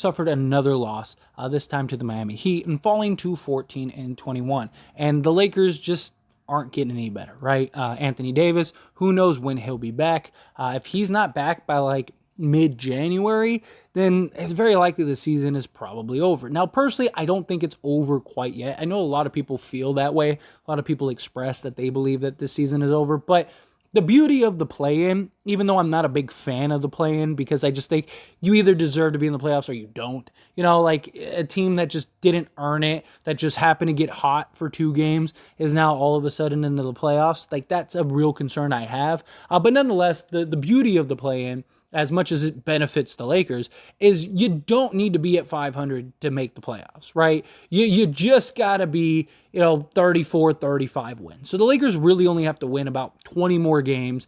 suffered another loss, this time to the Miami Heat, and falling to 14-21. And the Lakers just aren't getting any better, right? Anthony Davis, who knows when he'll be back. If he's not back by like mid-January, then it's very likely the season is probably over. Now, personally, I don't think it's over quite yet. I know a lot of people feel that way. A lot of people express that they believe that this season is over, but the beauty of the play-in, even though I'm not a big fan of the play-in, because I just think you either deserve to be in the playoffs or you don't. You know, like a team that just didn't earn it, that just happened to get hot for 2 games, is now all of a sudden into the playoffs. Like, that's a real concern I have. But nonetheless, the beauty of the play-in, as much as it benefits the Lakers, is you don't need to be at 500 to make the playoffs, right? You just got to be, 34, 35 wins. So the Lakers really only have to win about 20 more games,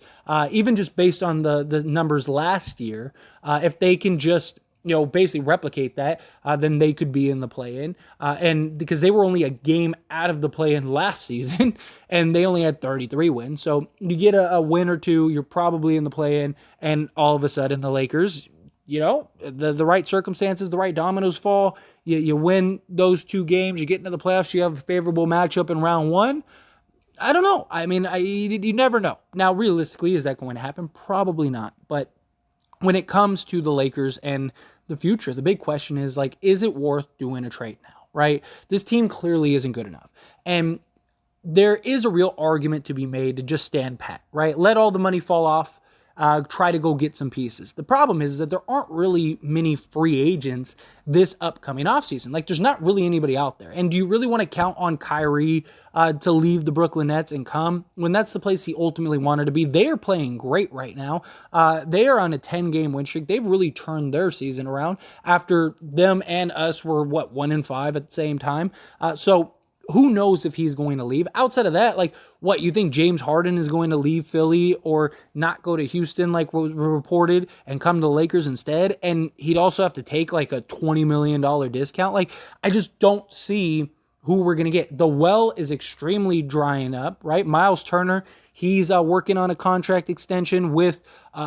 even just based on the numbers last year. If they can just basically replicate that, then they could be in the play-in. And because they were only a game out of the play-in last season, and they only had 33 wins. So you get a win or two, you're probably in the play-in, and all of a sudden the Lakers, the right circumstances, the right dominoes fall, you win those 2 games, you get into the playoffs, you have a favorable matchup in round 1. I don't know. I mean, you never know. Now, realistically, is that going to happen? Probably not. But when it comes to the Lakers and the future, the big question is, like, is it worth doing a trade now, right? This team clearly isn't good enough. And there is a real argument to be made to just stand pat, right? Let all the money fall off, try to go get some pieces. The problem is that there aren't really many free agents this upcoming offseason. Like, there's not really anybody out there. And do you really want to count on Kyrie to leave the Brooklyn Nets and come when that's the place he ultimately wanted to be? They are playing great right now. They are on a 10-game win streak. They've really turned their season around after them and us were, 1-5 at the same time. So who knows if he's going to leave? Outside of that, like, what, you think James Harden is going to leave Philly or not go to Houston like was reported and come to the Lakers instead? And he'd also have to take like a $20 million discount. Like, I just don't see who we're going to get. The well is extremely drying up, right? Miles Turner, he's working on a contract extension with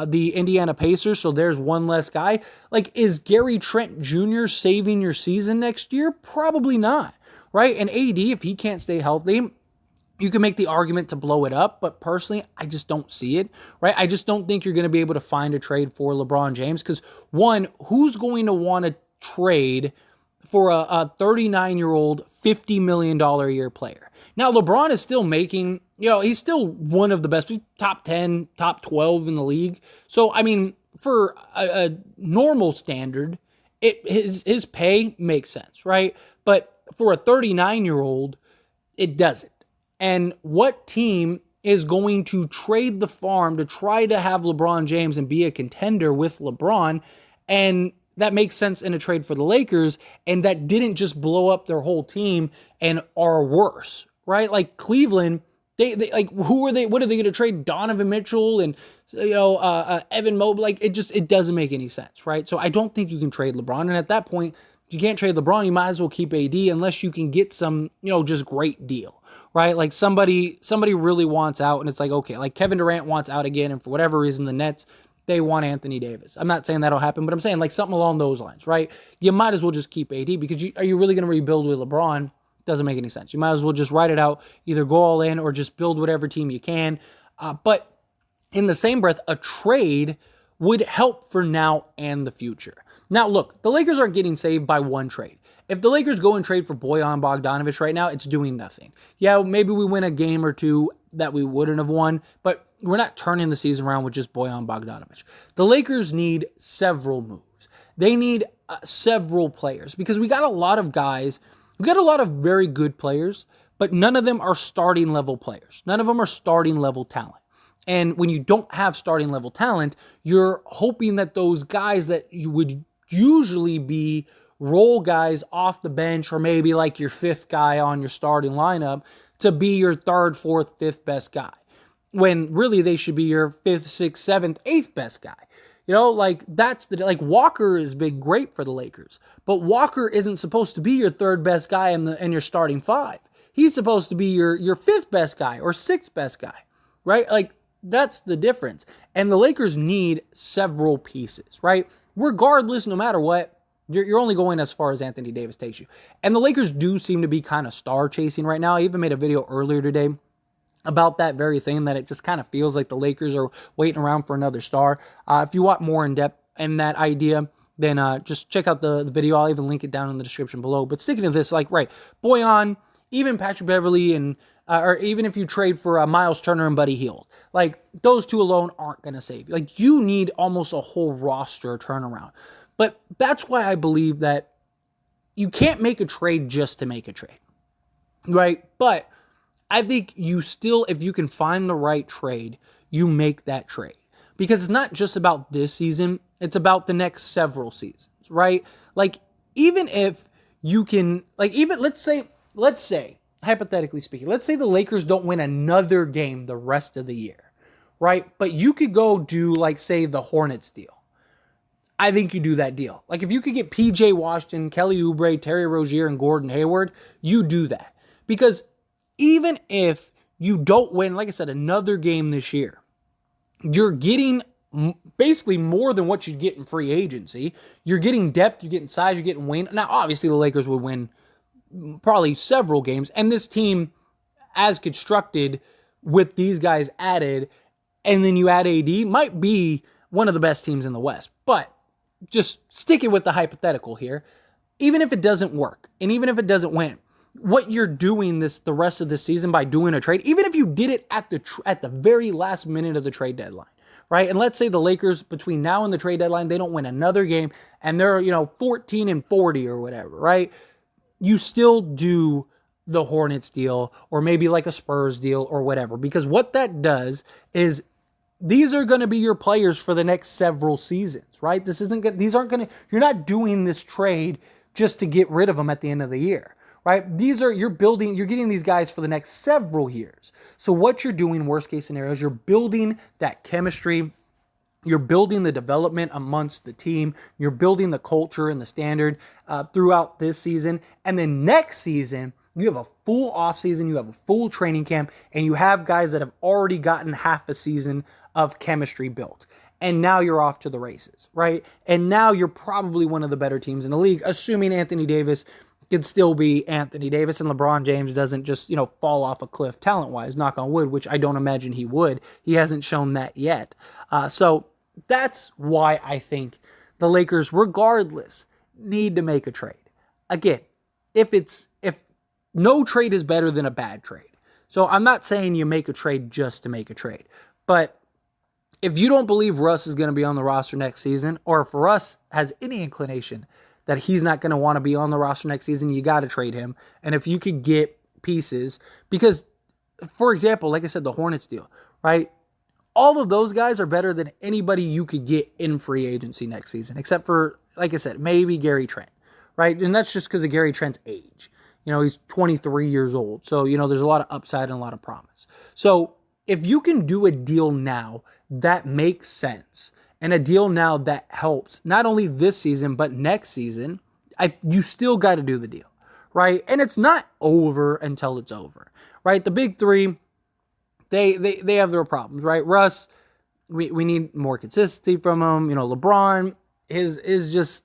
the Indiana Pacers, so there's one less guy. Like, is Gary Trent Jr. saving your season next year? Probably not. Right? And AD, if he can't stay healthy, you can make the argument to blow it up, but personally, I just don't see it, right? I just don't think you're going to be able to find a trade for LeBron James because, one, who's going to want to trade for a 39-year-old, $50 million a year player? Now, LeBron is still making, he's still one of the best, top 10, top 12 in the league. So, I mean, for a normal standard, his pay makes sense, right? But for a 39-year-old, it doesn't. And what team is going to trade the farm to try to have LeBron James and be a contender with LeBron? And that makes sense in a trade for the Lakers, and that didn't just blow up their whole team and are worse, right? Like Cleveland, they like, who are they? What are they going to trade? Donovan Mitchell and Evan Mobley? Like, it doesn't make any sense, right? So I don't think you can trade LeBron, and at that point, if you can't trade LeBron, you might as well keep AD unless you can get some, just great deal, right? Like somebody really wants out, and it's like, okay, like Kevin Durant wants out again, and for whatever reason, the Nets, they want Anthony Davis. I'm not saying that'll happen, but I'm saying like something along those lines, right? You might as well just keep AD because are you really going to rebuild with LeBron? Doesn't make any sense. You might as well just write it out, either go all in or just build whatever team you can. But in the same breath, a trade would help for now and the future. Now, look, the Lakers aren't getting saved by one trade. If the Lakers go and trade for Bojan Bogdanović right now, it's doing nothing. Yeah, maybe we win a game or two that we wouldn't have won, but we're not turning the season around with just Bojan Bogdanović. The Lakers need several moves. They need several players because we got a lot of guys. We got a lot of very good players, but none of them are starting level players. None of them are starting level talent. And when you don't have starting level talent, you're hoping that those guys that you would usually be role guys off the bench or maybe like your 5th guy on your starting lineup to be your 3rd, 4th, 5th best guy. When really they should be your 5th, 6th, 7th, 8th best guy. Like that's like Walker has been great for the Lakers, but Walker isn't supposed to be your 3rd best guy in your starting 5. He's supposed to be your 5th best guy or 6th best guy, right? Like that's the difference. And the Lakers need several pieces, right? Regardless, no matter what, You're only going as far as Anthony Davis takes you. And the Lakers do seem to be kind of star chasing right now. I even made a video earlier today about that very thing, that it just kind of feels like the Lakers are waiting around for another star. If you want more in depth in that idea, then just check out the video. I'll even link it down in the description below. But sticking to this, like, right, Boyan, even Patrick Beverley, and or even if you trade for Miles Turner and Buddy Hield, like, those two alone aren't going to save you. Like, you need almost a whole roster turnaround. But that's why I believe that you can't make a trade just to make a trade, right? But I think you still, if you can find the right trade, you make that trade. Because it's not just about this season, it's about the next several seasons, right? Like, even if you can, like, even let's say, hypothetically speaking, let's say the Lakers don't win another game the rest of the year, right? But you could go do, like, say, the Hornets deal. I think you do that deal. Like, if you could get PJ Washington, Kelly Oubre, Terry Rozier, and Gordon Hayward, you do that. Because even if you don't win, like I said, another game this year, you're getting basically more than what you'd get in free agency. You're getting depth, you're getting size, you're getting win. Now, obviously, the Lakers would win probably several games. And this team, as constructed with these guys added, and then you add AD, might be one of the best teams in the West. But just sticking with the hypothetical here, even if it doesn't work, and even if it doesn't win, what you're doing the rest of the season by doing a trade, even if you did it at the very last minute of the trade deadline, right? And let's say the Lakers between now and the trade deadline, they don't win another game, and they're 14-40 or whatever, right? You still do the Hornets deal, or maybe like a Spurs deal or whatever, because what that does is these are going to be your players for the next several seasons, right? You're not doing this trade just to get rid of them at the end of the year, right? You're getting these guys for the next several years. So what you're doing, worst case scenario, is you're building that chemistry. You're building the development amongst the team. You're building the culture and the standard throughout this season. And then next season, you have a full offseason, you have a full training camp, and you have guys that have already gotten half a season of chemistry built. And now you're off to the races, right? And now you're probably one of the better teams in the league, assuming Anthony Davis could still be Anthony Davis and LeBron James doesn't just, fall off a cliff talent-wise, knock on wood, which I don't imagine he would. He hasn't shown that yet. So that's why I think the Lakers, regardless, need to make a trade. Again, if no trade is better than a bad trade. So I'm not saying you make a trade just to make a trade. But if you don't believe Russ is going to be on the roster next season, or if Russ has any inclination that he's not going to want to be on the roster next season, you got to trade him. And if you could get pieces, because, for example, like I said, the Hornets deal, right? All of those guys are better than anybody you could get in free agency next season, except for, like I said, maybe Gary Trent, right? And that's just because of Gary Trent's age. He's 23 years old. So, there's a lot of upside and a lot of promise. So if you can do a deal now that makes sense, and a deal now that helps not only this season, but next season, you still got to do the deal, right? And it's not over until it's over, right? The big three, they have their problems, right? Russ, we need more consistency from him. LeBron, his just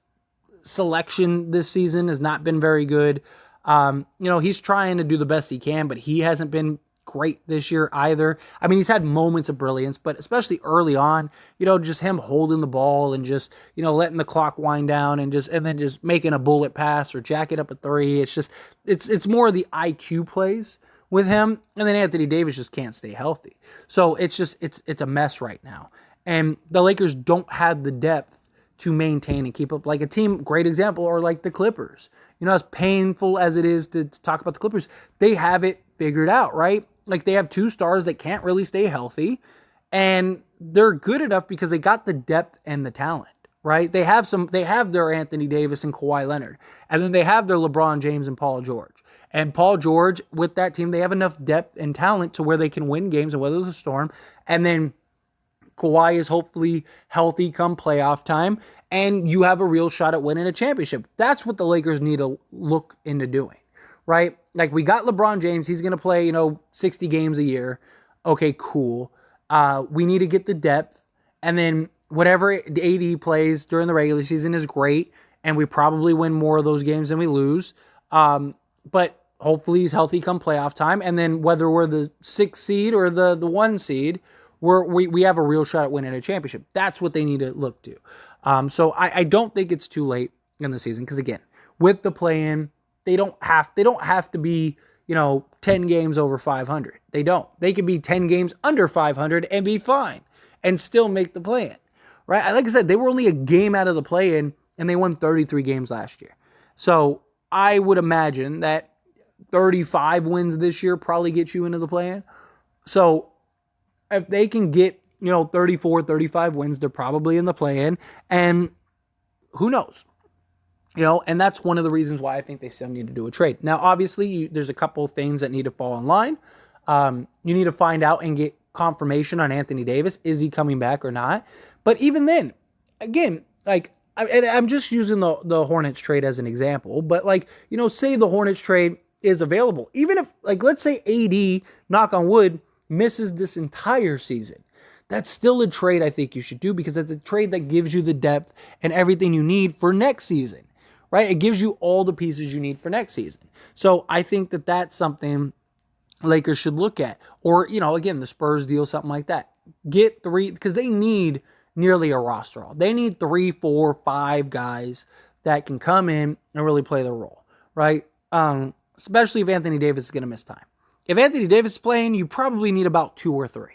selection this season has not been very good. He's trying to do the best he can, but he hasn't been great this year either. I mean, he's had moments of brilliance, but especially early on, just him holding the ball and just, letting the clock wind down and then just making a bullet pass or jacking up a three. It's just, it's more of the IQ plays with him. And then Anthony Davis just can't stay healthy. So it's a mess right now. And the Lakers don't have the depth to maintain and keep up like a team. Great example, or like the Clippers. As painful as it is to talk about the Clippers, they have it figured out, right? Like, they have two stars that can't really stay healthy, and they're good enough because they got the depth and the talent, right? They have their Anthony Davis and Kawhi Leonard, and then they have their LeBron James and Paul George. And Paul George, with that team, they have enough depth and talent to where they can win games and weather the storm. And then Kawhi is hopefully healthy come playoff time, and you have a real shot at winning a championship. That's what the Lakers need to look into doing, right? Like, we got LeBron James. He's going to play, 60 games a year. Okay, cool. We need to get the depth, and then whatever AD plays during the regular season is great. and we probably win more of those games than we lose. But hopefully he's healthy come playoff time, and then whether we're the 6th seed or the 1 seed, we have a real shot at winning a championship. That's what they need to look to. So I don't think it's too late in the season, because again, with the play-in, they don't have to be 10 games over 500. They don't. They could be 10 games under 500 and be fine and still make the play-in, right? Like I said, they were only a game out of the play-in, and they won 33 games last year. So I would imagine that 35 wins this year probably gets you into the play-in. So if they can get 34, 35 wins, they're probably in the play-in, and who knows? And that's one of the reasons why I think they still need to do a trade. Now, obviously, there's a couple of things that need to fall in line. You need to find out and get confirmation on Anthony Davis. Is he coming back or not? But even then, again, I'm just using the Hornets trade as an example. But say the Hornets trade is available. Even if, let's say AD, knock on wood, misses this entire season. That's still a trade I think you should do, because it's a trade that gives you the depth and everything you need for next season, right? It gives you all the pieces you need for next season. So I think that that's something Lakers should look at. Or, again, the Spurs deal, something like that. Get 3, because they need nearly a roster all. They need 3, 4, 5 guys that can come in and really play their role, right? Especially if Anthony Davis is going to miss time. If Anthony Davis is playing, you probably need about 2 or 3.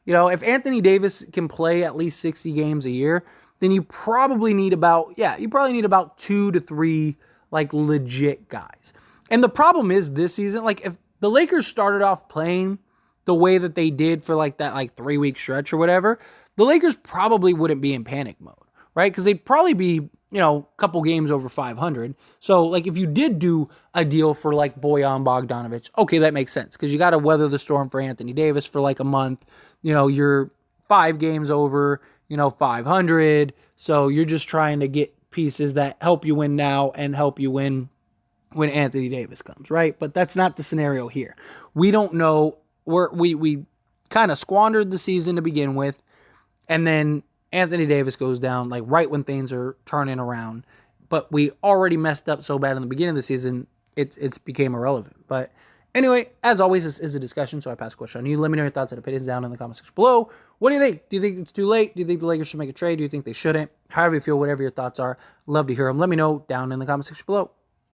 If Anthony Davis can play at least 60 games a year, then you probably need about 2 to 3 legit guys. And the problem is this season, if the Lakers started off playing the way that they did for that 3-week stretch or whatever, the Lakers probably wouldn't be in panic mode, right? Because they'd probably be, a couple games over 500. So if you did do a deal for Bojan Bogdanovic, okay, that makes sense, because you got to weather the storm for Anthony Davis for a month. You're 5 games over, 500. So you're just trying to get pieces that help you win now and help you win when Anthony Davis comes, right? But that's not the scenario here. We don't know. We kind of squandered the season to begin with, and then Anthony Davis goes down right when things are turning around. But we already messed up so bad in the beginning of the season, it's became irrelevant. But anyway, as always, this is a discussion, so I pass the question on you. Let me know your thoughts and opinions down in the comment section below. What do you think? Do you think it's too late? Do you think the Lakers should make a trade? Do you think they shouldn't? However you feel, whatever your thoughts are, love to hear them. Let me know down in the comment section below.